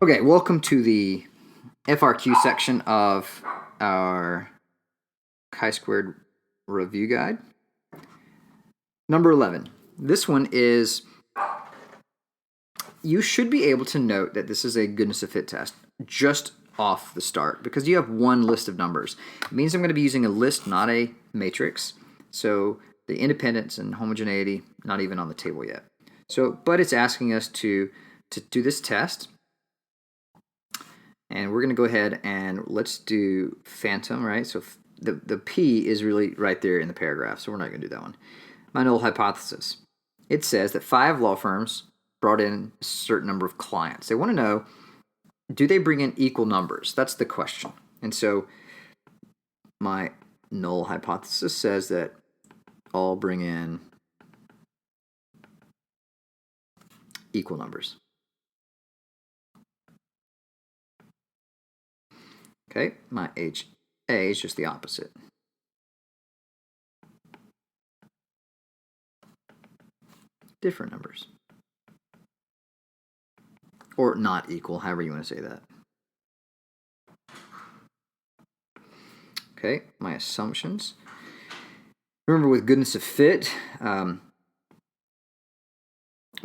Okay, welcome to the FRQ section of our chi-squared review guide. Number 11. This one is, you should be able to note that this is a goodness of fit test just off the start because you have one list of numbers. It means I'm going to be using a list, not a matrix. So the independence and homogeneity, not even on the table yet. So, but it's asking us to do this test. And we're going to go ahead and let's do phantom, right? So the P is really right there in the paragraph, so we're not going to do that one. My null hypothesis. It says that 5 law firms brought in a certain number of clients. They want to know, do they bring in equal numbers? That's the question. And so my null hypothesis says that all bring in equal numbers. Okay, my HA is just the opposite. Different numbers. Or not equal, however you want to say that. Okay, my assumptions. Remember, with goodness of fit, we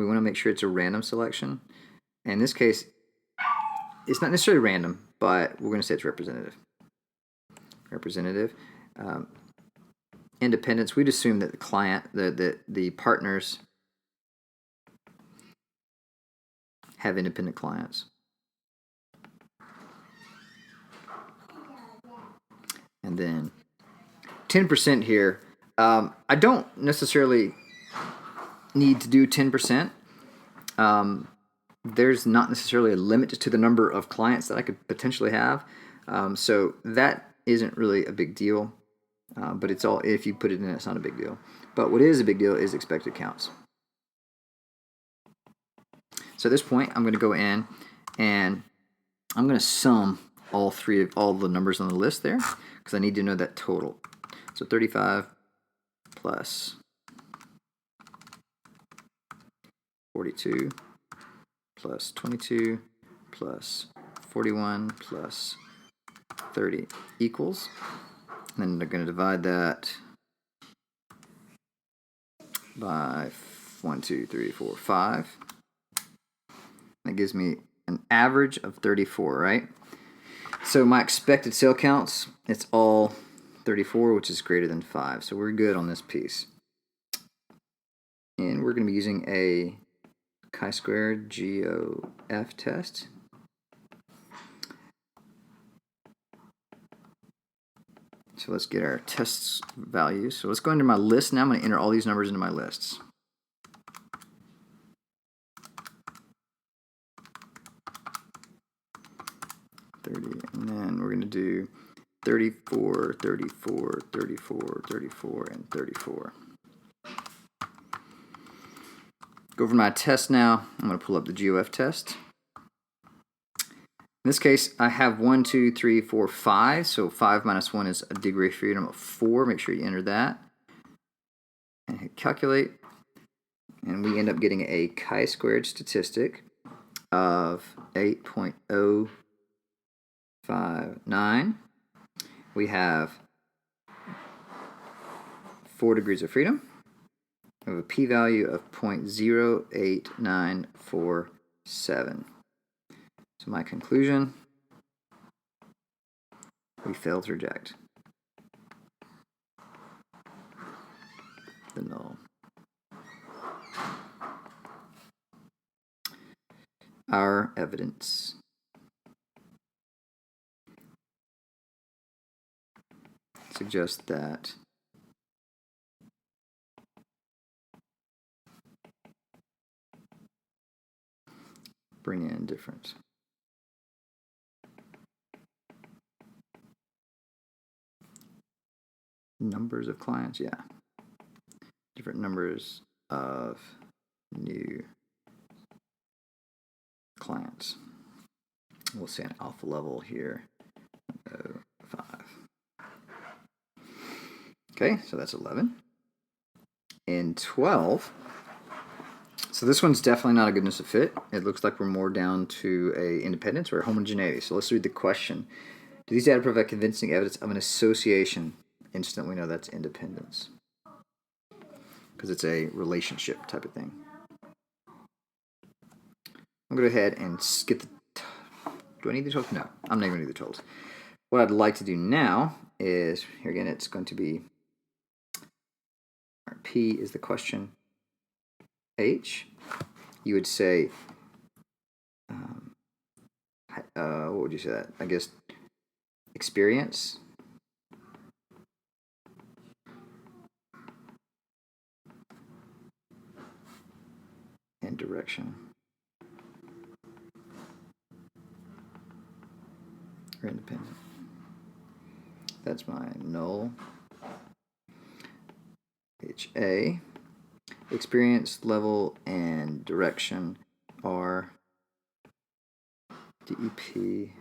want to make sure it's a random selection. And in this case, it's not necessarily random, but we're going to say it's representative. Independence, we'd assume that the client, the partners have independent clients. And then 10% here. I don't necessarily need to do 10%. There's not necessarily a limit to the number of clients that I could potentially have. So that isn't really a big deal. But it's all, if you put it in, it's not a big deal. But what is a big deal is expected counts. So at this point, I'm going to go in and I'm going to sum all the numbers on the list there because I need to know that total. So 35 plus 42 plus 22 plus 41 plus 30 equals. And then they're going to divide that by 1, 2, 3, 4, 5. That gives me an average of 34, right? So my expected cell counts, it's all 34, which is greater than 5. So we're good on this piece. And we're going to be using a chi-squared GOF test. So let's get our test values. So let's go into my list now. I'm going to enter all these numbers into my lists. And then we're going to do 34, 34, 34, 34, and 34. Go over my test now. I'm going to pull up the GOF test. In this case, I have 1, 2, 3, 4, 5. So 5 minus 1 is a degree of freedom of 4. Make sure you enter that. And hit calculate. And we end up getting a chi-squared statistic of 8.059. We have 4 degrees of freedom. We have a p-value of 0.08947. So my conclusion, we failed to reject the null. Our evidence suggests that bring in different numbers of clients, different numbers of new clients. We'll say an alpha level here, 5. Okay, so that's 11. In 12, So this one's definitely not a goodness of fit. It looks like we're more down to a independence or a homogeneity. So let's read the question. Do these data provide convincing evidence of an association? Instantly we know that's independence, because it's a relationship type of thing. I'm going to go ahead and skip the... Do I need the totals? No, I'm not going to need the totals. What I'd like to do now is, here again, it's going to be... P is the question. H, you would say... what would you say that? I guess experience. And direction. Or independent. That's my null. HA. Experience, level, and direction are DEP.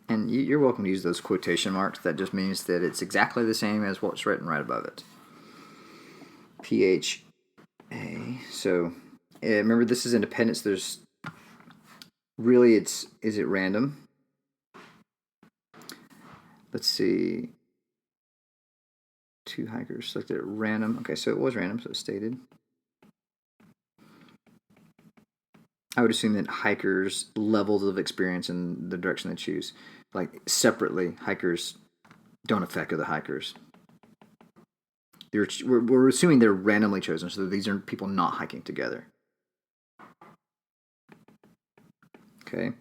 And you're welcome to use those quotation marks. That just means that it's exactly the same as what's written right above it. PHA. So remember, this is independence. There's really, is it random? Let's see. 2 hikers selected at random. Okay, so it was random, so it's stated. I would assume that hikers' levels of experience in the direction they choose, like separately, hikers don't affect other hikers. We're assuming they're randomly chosen, so these are people not hiking together. Okay,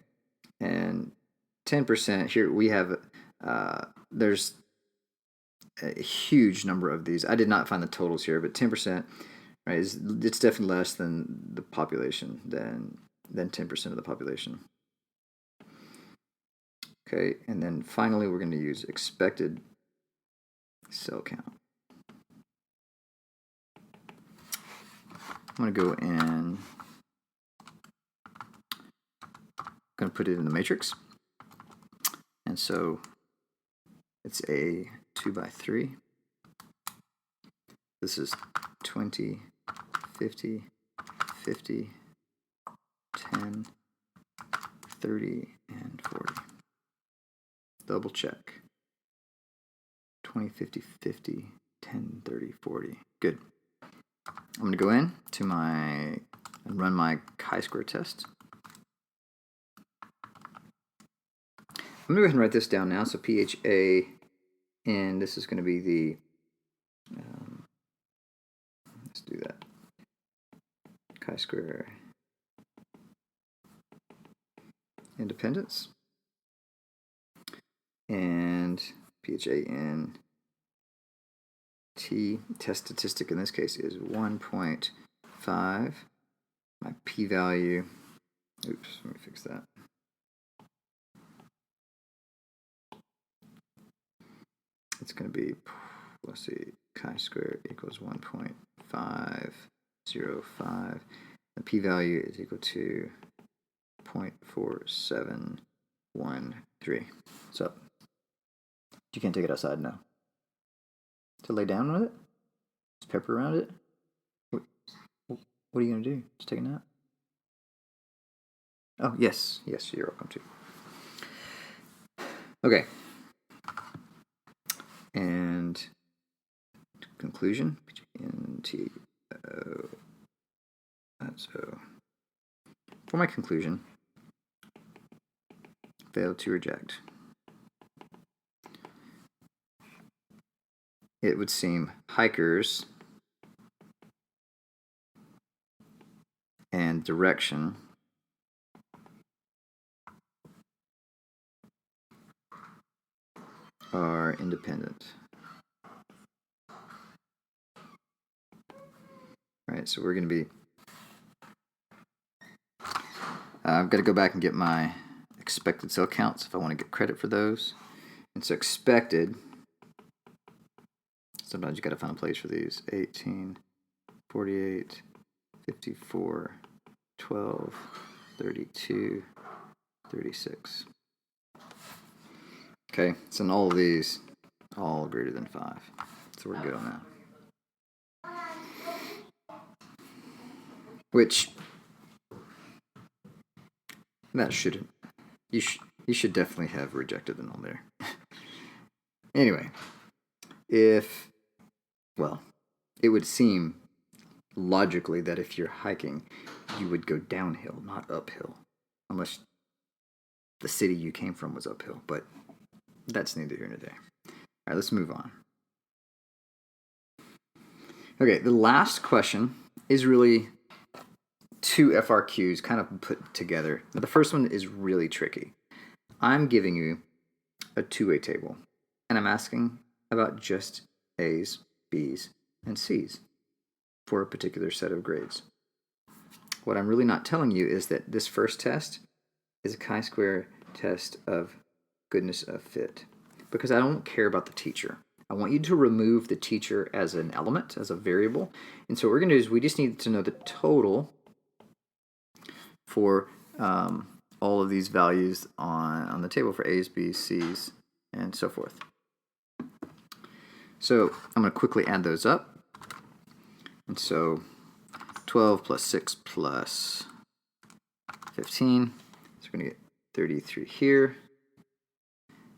and 10% here we have. There's a huge number of these. I did not find the totals here, but 10%, right? It's definitely less than the population, than 10% of the population. Okay, and then finally we're going to use expected cell count. I'm going to go in, I'm going to put it in the matrix. And so it's a 2 by 3. This is 20, 50, 50, 10, 30, and 40. Double check. 20, 50, 50, 10, 30, 40. Good. I'm going to go in to and run my chi-square test. I'm going to go ahead and write this down now. So PHA, and this is going to be the, let's do that. Chi-square independence. And PHAN T, test statistic in this case is 1.5. My p-value, oops, let me fix that. It's going to be, let's see, chi-square equals 1.505. The p-value is equal to 0.4713. What's up? You can't take it outside now. To lay down with it? Just pepper around it? What are you going to do? Just take a nap? Oh, yes. Yes, you're welcome to. Okay. And conclusion. So for my conclusion, failed to reject. It would seem hikers and direction are independent. All right, so we're going to be... I've got to go back and get my expected cell counts if I want to get credit for those. And so expected... Sometimes you got to find a place for these. 18, 48, 54, 12, 32, 36. Okay, so in all of these, all greater than 5. So we're good on that. which that should you should definitely have rejected the null there. Anyway, well, it would seem logically that if you're hiking, you would go downhill, not uphill, unless the city you came from was uphill, but that's neither here nor there. All right, let's move on. Okay, the last question is really two FRQs kind of put together. Now, the first one is really tricky. I'm giving you a two-way table, and I'm asking about just A's, B's, and C's for a particular set of grades. What I'm really not telling you is that this first test is a chi-square test of goodness of fit, because I don't care about the teacher. I want you to remove the teacher as an element, as a variable. And so what we're going to do is we just need to know the total for all of these values on the table for A's, B's, C's, and so forth. So I'm going to quickly add those up. And so 12 plus 6 plus 15. So we're going to get 33 here.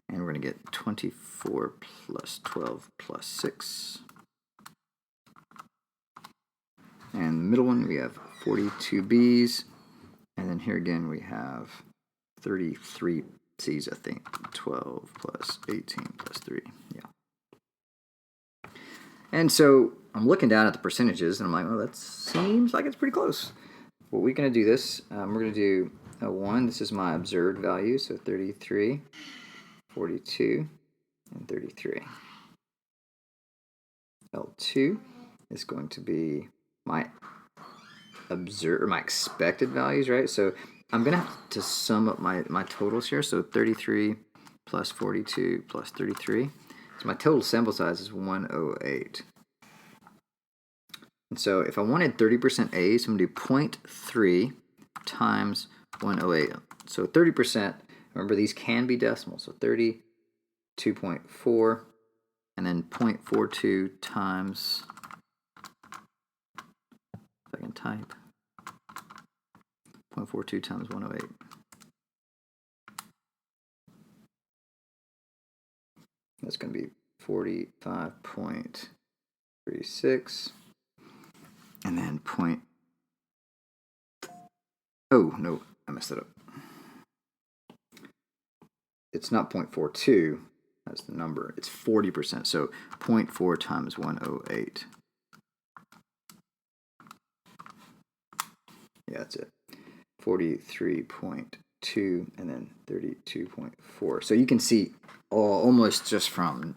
And we're going to get 24 plus 12 plus 6. And the middle one, we have 42 B's. And then here again, we have 33 C's, I think. 12 plus 18 plus 3. Yeah. And so I'm looking down at the percentages, and I'm like, well, that seems like it's pretty close. Well, we're going to do this. We're going to do a 1. This is my observed value, so 33, 42, and 33. L2 is going to be my my expected values, right? So I'm going to have to sum up my totals here. So 33 plus 42 plus 33. So my total sample size is 108. And so if I wanted 30% A's, I'm going to do 0.3 times 108. So 30%, remember these can be decimals. So 32.4, and then 0.42 times, if I can type, 0.42 times 108. That's going to be 45.36. And then oh, no, I messed it up. It's not 0.42, that's the number. It's 40%, so 0.4 times 108. Yeah, that's it. 43.2 and then 32.4. So you can see almost just from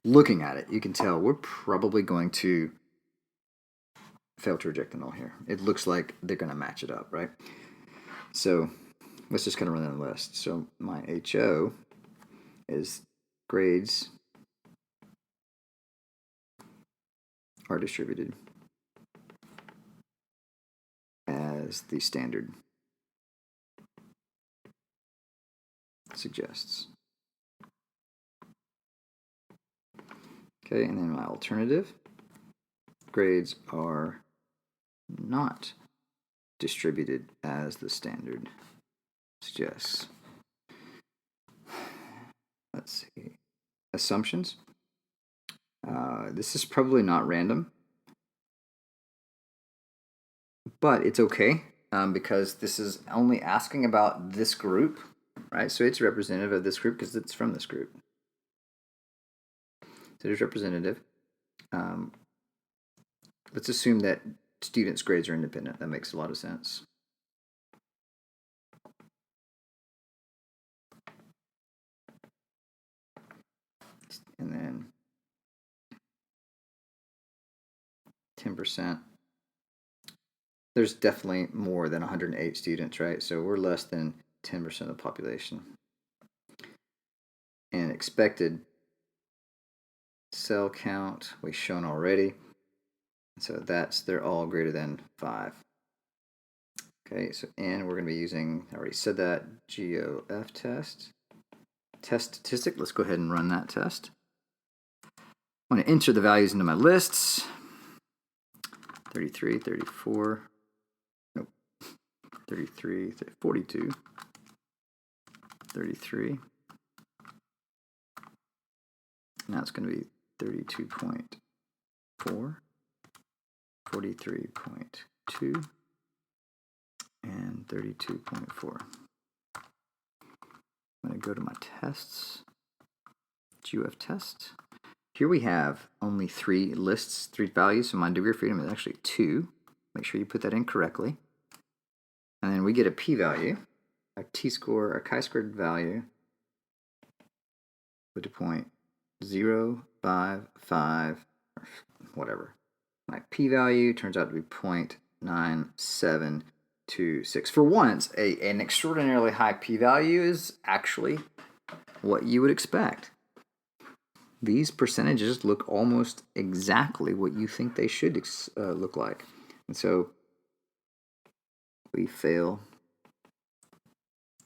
looking at it, you can tell we're probably going to fail to reject the null here. It looks like they're going to match it up, right? So let's just kind of run down the list. So my HO is grades are distributed as the standard suggests. Okay, and then my alternative, grades are not distributed as the standard suggests. Let's see. Assumptions. This is probably not random, but it's okay because this is only asking about this group, right? So it's representative of this group because it's from this group. So it is representative. Let's assume that students' grades are independent. That makes a lot of sense. And then 10%. There's definitely more than 108 students, right? So we're less than 10% of the population. And expected cell count we've shown already. So they're all greater than 5. Okay, so N, we're going to be using, I already said that, GOF test. Test statistic, let's go ahead and run that test. I'm going to enter the values into my lists. 33, 34, 33, 42, 33. Now it's going to be 32.4, 43.2, and 32.4. I'm going to go to my tests, GUF test. Here we have only 3 lists, 3 values, so my degree of freedom is actually 2. Make sure you put that in correctly. And then we get a p-value, a t-score, a chi-squared value, with a 0.055, or whatever. My p-value turns out to be 0.9726. For once, an extraordinarily high p-value is actually what you would expect. These percentages look almost exactly what you think they should look like. And so we fail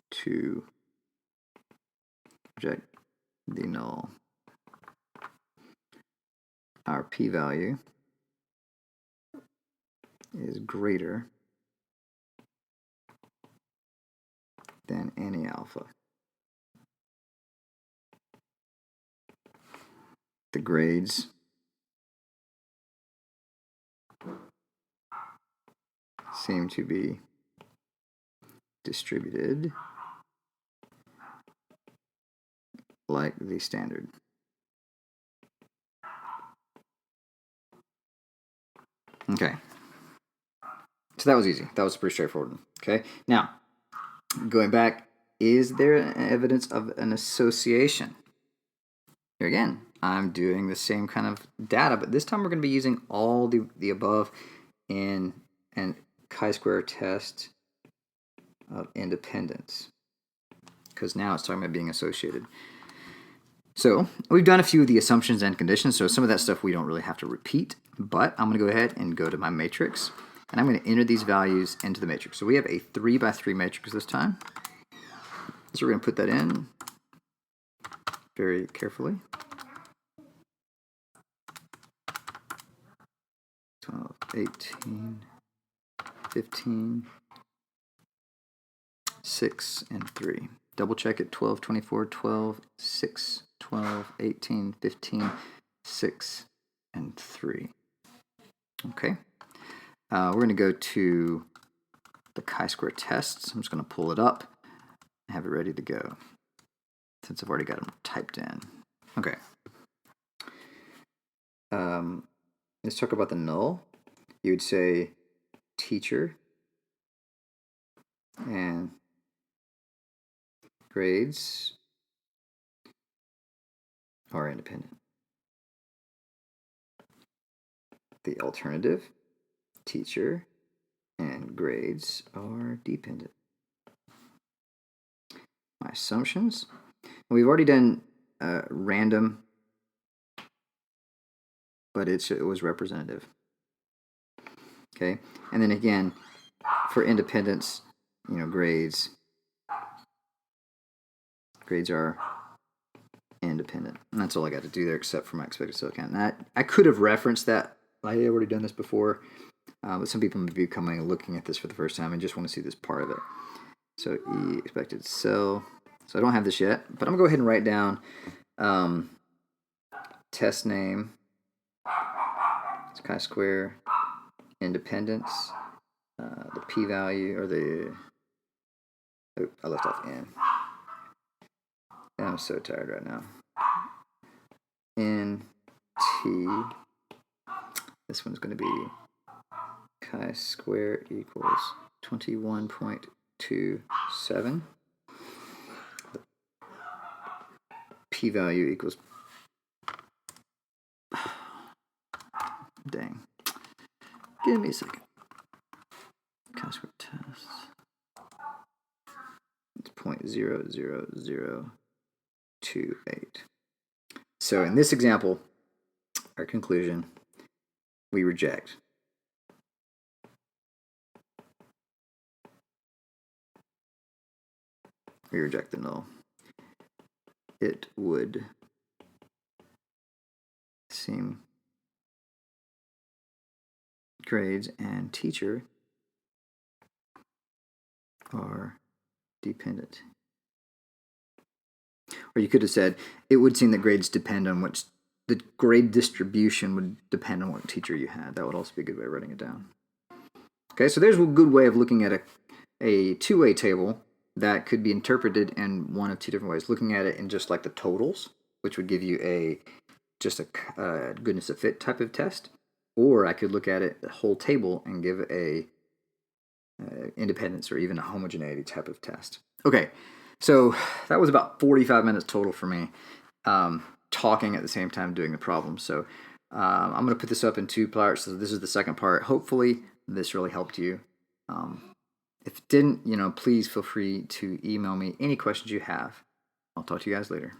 to reject the null. Our p-value is greater than any alpha. The grades seem to be distributed like the standard. Okay. So that was easy. That was pretty straightforward. Okay. Now, going back, is there evidence of an association? Here again, I'm doing the same kind of data, but this time we're going to be using all the above in an chi-square test of independence, because now it's talking about being associated. So we've done a few of the assumptions and conditions, so some of that stuff we don't really have to repeat, but I'm going to go ahead and go to my matrix, and I'm going to enter these values into the matrix. So we have a 3 by 3 matrix this time. So we're going to put that in very carefully. 12, 18, 15, 6, and 3. Double check it, 12, 24, 12, 6, 12, 18, 15, 6, and 3. Okay. We're going to go to the chi-square tests. I'm just going to pull it up and have it ready to go, since I've already got them typed in. Okay. Let's talk about the null. You would say teacher and grades are independent. The alternative, teacher and grades are dependent. My assumptions, we've already done random, but it was representative. Okay, and then again, for independence, grades are independent. And that's all I got to do there, except for my expected silicon. And I could have referenced that. I had already done this before, but some people may be coming and looking at this for the first time and just want to see this part of it. So E expected cell. So I don't have this yet, but I'm going to go ahead and write down test name, it's chi-square, independence, the p-value, or I left off n. I'm so tired right now. N, T, this one's going to be chi-square equals 21.27. P-value equals, dang, give me a second. Chi-square test, it's 0.00028. So in this example, our conclusion, we reject. We reject the null. It would seem grades and teacher are dependent. Or you could have said, it would seem that grades depend on which, the grade distribution would depend on what teacher you had. That would also be a good way of writing it down. Okay, so there's a good way of looking at a two-way table that could be interpreted in one of two different ways. Looking at it in just like the totals, which would give you just a goodness of fit type of test. Or I could look at it, the whole table, and give a independence or even a homogeneity type of test. Okay, so that was about 45 minutes total for me, talking at the same time doing the problem. So I'm going to put this up in two parts. So this is the second part. Hopefully this really helped you. If it didn't, please feel free to email me any questions you have. I'll talk to you guys later.